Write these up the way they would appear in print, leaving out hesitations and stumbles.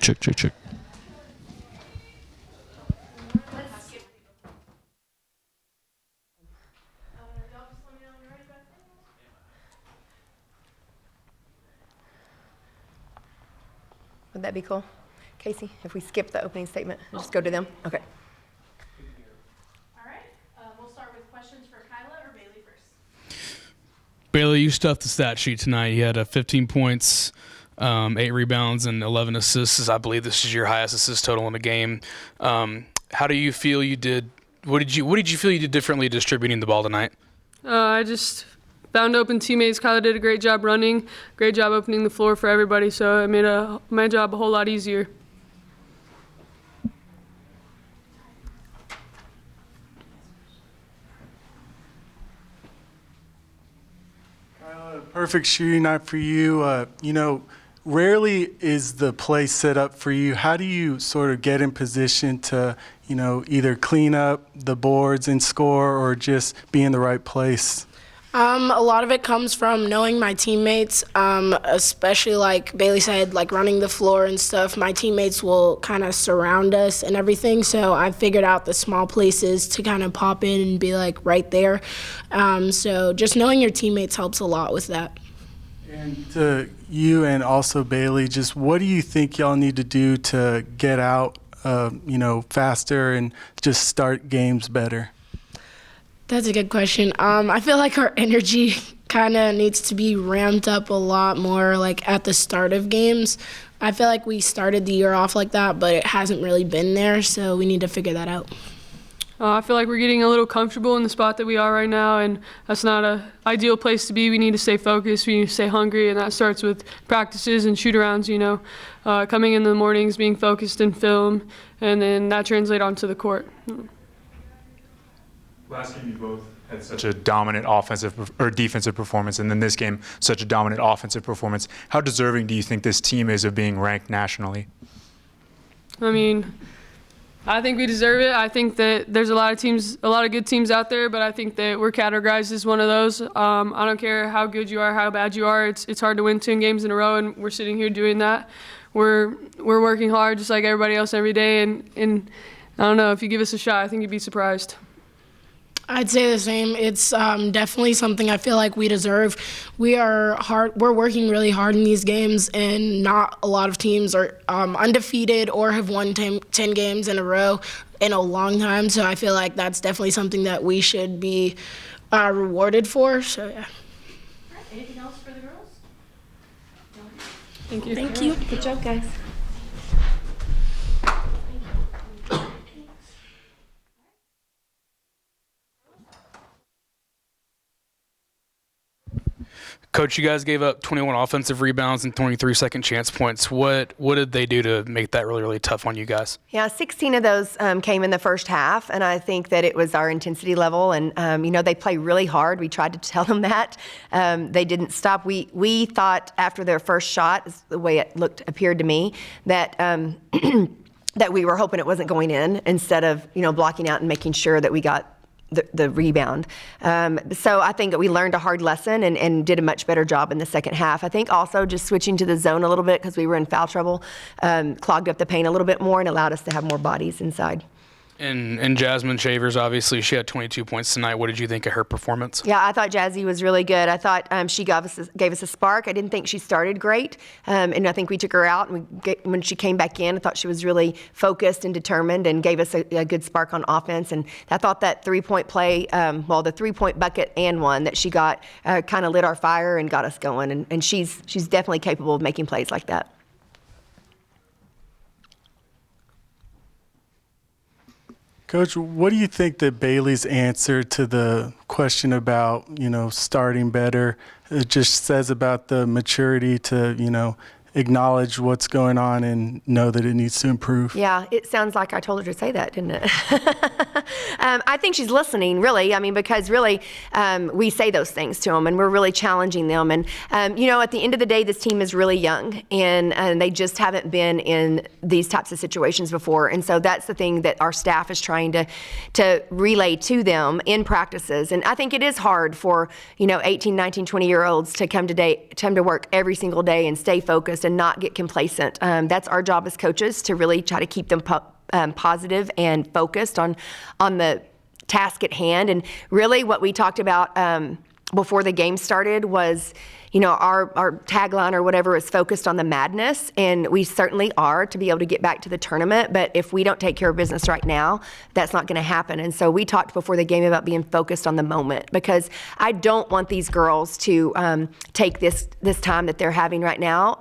Check, check, check. Would that be cool? Casey, if we skip the opening statement and just go to them? Okay. All right. We'll start with questions for Kyla or Bailey first. Bailey, you stuffed the stat sheet tonight. You had 15 points, 8 rebounds, and 11 assists. I believe this is your highest assist total in the game. How do you feel you did? What did you feel you did differently distributing the ball tonight? I just found open teammates. Kyla did a great job running, great job opening the floor for everybody, so it made my job a whole lot easier. Kyla, perfect shooting night for you. Rarely is the play set up for you. How do you sort of get in position to, either clean up the boards and score or just be in the right place? A lot of it comes from knowing my teammates, especially like Bailey said, like running the floor and stuff. My teammates will kind of surround us and everything, so I figured out the small places to kind of pop in and be like right there. So just knowing your teammates helps a lot with that. And to you and also Bailey, just what do you think y'all need to do to get out, faster and just start games better? That's a good question. I feel like our energy kind of needs to be ramped up a lot more, like at the start of games. I feel like we started the year off like that, but it hasn't really been there, so we need to figure that out. I feel like we're getting a little comfortable in the spot that we are right now, and that's not an ideal place to be. We need to stay focused. We need to stay hungry, and that starts with practices and shoot-arounds, coming in the mornings, being focused in film, and then that translates onto the court. Last game, you both had such a dominant offensive or defensive performance, and then this game, such a dominant offensive performance. How deserving do you think this team is of being ranked nationally? I think we deserve it. I think that there's a lot of good teams out there, but I think that we're categorized as one of those. I don't care how good you are, how bad you are. It's hard to win 10 games in a row, and we're sitting here doing that. We're working hard just like everybody else every day, and I don't know, if you give us a shot, I think you'd be surprised. I'd say the same. It's definitely something I feel like we deserve. We're working really hard in these games, and not a lot of teams are undefeated or have won 10 games in a row in a long time. So I feel like that's definitely something that we should be rewarded for. So yeah. All right. Anything else for the girls? No? Thank you. Thank you. Good job, guys. Coach, you guys gave up 21 offensive rebounds and 23 second chance points. What did they do to make that really, really tough on you guys? Yeah, 16 of those came in the first half, and I think that it was our intensity level. And, they play really hard. We tried to tell them that. They didn't stop. We thought after their first shot, the way it appeared to me, that that we were hoping it wasn't going in instead of, blocking out and making sure that we got the rebound. So I think that we learned a hard lesson and did a much better job in the second half. I think also just switching to the zone a little bit because we were in foul trouble, clogged up the paint a little bit more and allowed us to have more bodies inside. And Jasmine Shavers, obviously, she had 22 points tonight. What did you think of her performance? Yeah, I thought Jazzy was really good. I thought she gave us a spark. I didn't think she started great, and I think we took her out. And when she came back in, I thought she was really focused and determined and gave us a good spark on offense. And I thought that three-point play, the three-point bucket and one that she got kind of lit our fire and got us going. And she's definitely capable of making plays like that. Coach, what do you think that Bailey's answer to the question about, starting better, it just says about the maturity to, acknowledge what's going on and know that it needs to improve? Yeah, it sounds like I told her to say that, didn't it? I think she's listening, really. Because really, we say those things to them, and we're really challenging them. And, at the end of the day, this team is really young, and they just haven't been in these types of situations before. And so that's the thing that our staff is trying to relay to them in practices. And I think it is hard for, 18, 19, 20-year-olds to come to work every single day and stay focused focused and not get complacent. That's our job as coaches, to really try to keep them positive and focused on the task at hand. And really what we talked about before the game started was, our tagline or whatever is focused on the madness, and we certainly are, to be able to get back to the tournament. But if we don't take care of business right now, that's not going to happen. And so we talked before the game about being focused on the moment, because I don't want these girls to take this time that they're having right now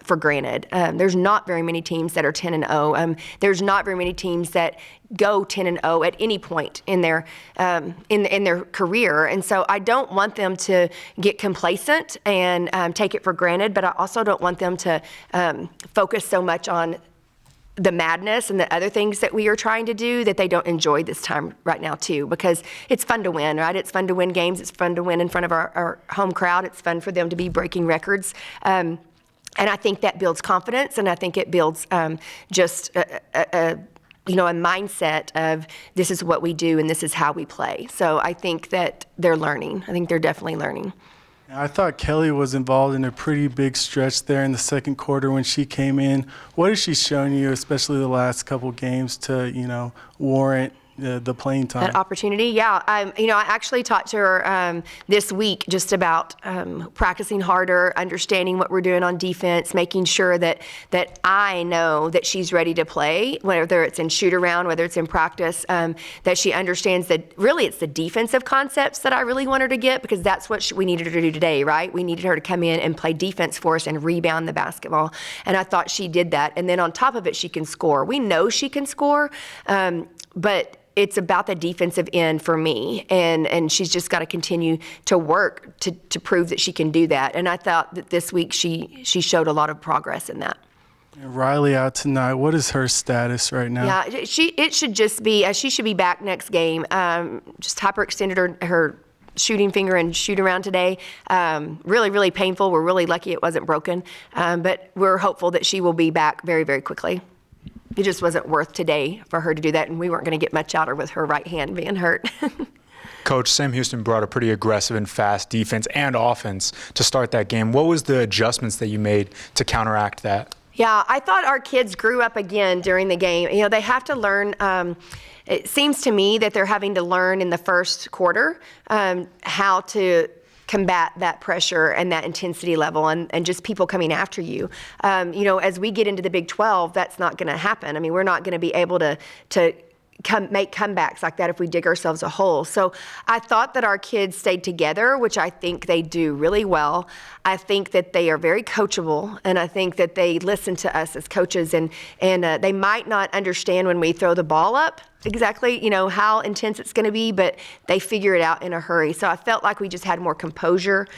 for granted. There's not very many teams that are 10-0. There's not very many teams that go 10-0 at any point in their in their career, and so I don't want them to get complacent and take it for granted. But I also don't want them to focus so much on the madness and the other things that we are trying to do that they don't enjoy this time right now too, because it's fun to win, right? It's fun to win games. It's fun to win in front of our home crowd. It's fun for them to be breaking records. And I think that builds confidence, and I think it builds just a mindset of this is what we do and this is how we play. So I think that they're learning. I think they're definitely learning. I thought Kelly was involved in a pretty big stretch there in the second quarter when she came in. What has she shown you, especially the last couple games, to, warrant the playing time? That opportunity, yeah. I actually talked to her this week just about practicing harder, understanding what we're doing on defense, making sure that I know that she's ready to play, whether it's in shoot around, whether it's in practice, that she understands that really it's the defensive concepts that I really want her to get, because that's what we needed her to do today, right? We needed her to come in and play defense for us and rebound the basketball. And I thought she did that. And then on top of it, she can score. We know she can score, but it's about the defensive end for me, and she's just got to continue to work to prove that she can do that. And I thought that this week she showed a lot of progress in that. Riley out tonight. What is her status right now? Yeah, it should just be she should be back next game. Just hyperextended her shooting finger and shoot around today. Really, really painful. We're really lucky it wasn't broken, but we're hopeful that she will be back very, very quickly. It just wasn't worth today for her to do that, and we weren't going to get much out of her with her right hand being hurt. Coach, Sam Houston brought a pretty aggressive and fast defense and offense to start that game. What was the adjustments that you made to counteract that? Yeah, I thought our kids grew up again during the game. They have to learn. It seems to me that they're having to learn in the first quarter how to combat that pressure and that intensity level and just people coming after you. As we get into the Big 12, that's not going to happen. I mean, we're not going to be able to make comebacks like that if we dig ourselves a hole. So I thought that our kids stayed together, which I think they do really well. I think that they are very coachable, and I think that they listen to us as coaches, and they might not understand when we throw the ball up exactly, how intense it's going to be, but they figure it out in a hurry. So I felt like we just had more composure.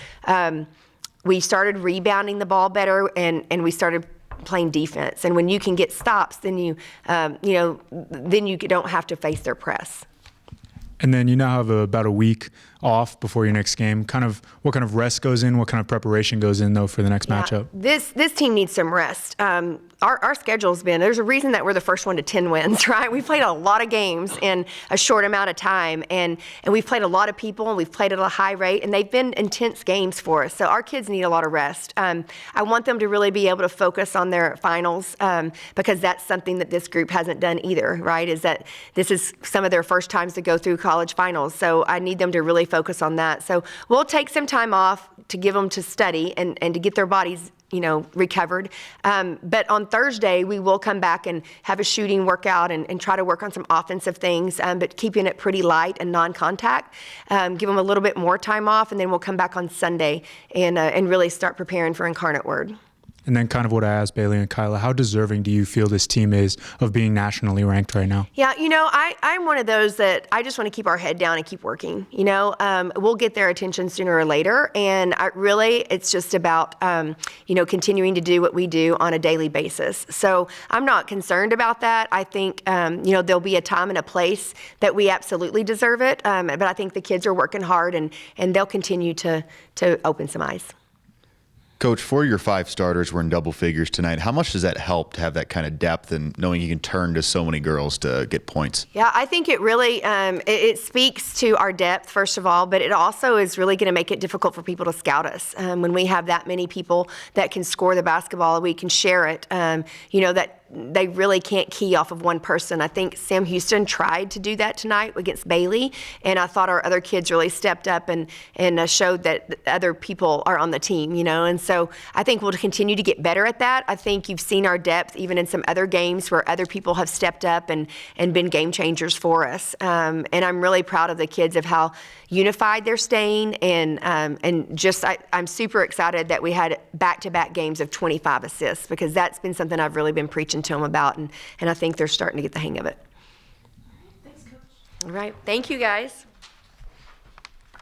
We started rebounding the ball better, and we started playing defense. And when you can get stops, then you don't have to face their press. And then you now have about a week off before your next game. What kind of rest goes in? What kind of preparation goes in, though, for the next matchup? This team needs some rest. Our schedule's been, there's a reason that we're the first one to 10 wins, right? We played a lot of games in a short amount of time, and we've played a lot of people, and we've played at a high rate, and they've been intense games for us. So our kids need a lot of rest. I want them to really be able to focus on their finals, because that's something that this group hasn't done either, right? Is that this is some of their first times to go through college finals. So I need them to really focus on that. So we'll take some time off to give them to study and to get their bodies recovered. But on Thursday, we will come back and have a shooting workout and try to work on some offensive things, but keeping it pretty light and non-contact. Give them a little bit more time off, and then we'll come back on Sunday and really start preparing for Incarnate Word. And then kind of what I asked Bailey and Kyla, how deserving do you feel this team is of being nationally ranked right now? Yeah, I'm one of those that I just want to keep our head down and keep working. We'll get their attention sooner or later. And it's just about, continuing to do what we do on a daily basis. So I'm not concerned about that. I think, there'll be a time and a place that we absolutely deserve it. But I think the kids are working hard, and they'll continue to open some eyes. Coach, 4 of your 5 starters were in double figures tonight. How much does that help to have that kind of depth and knowing you can turn to so many girls to get points? Yeah, I think it really it speaks to our depth, first of all, but it also is really going to make it difficult for people to scout us. When we have that many people that can score the basketball, we can share it. That they really can't key off of one person. I think Sam Houston tried to do that tonight against Bailey, and I thought our other kids really stepped up and showed that other people are on the team, and so I think we'll continue to get better at that. I think you've seen our depth even in some other games where other people have stepped up and been game changers for us, and I'm really proud of the kids of how unified they're staying, and just I'm super excited that we had back-to-back games of 25 assists, because that's been something I've really been preaching to them about, and I think they're starting to get the hang of it. Thanks, Coach. All right. Thank you, guys.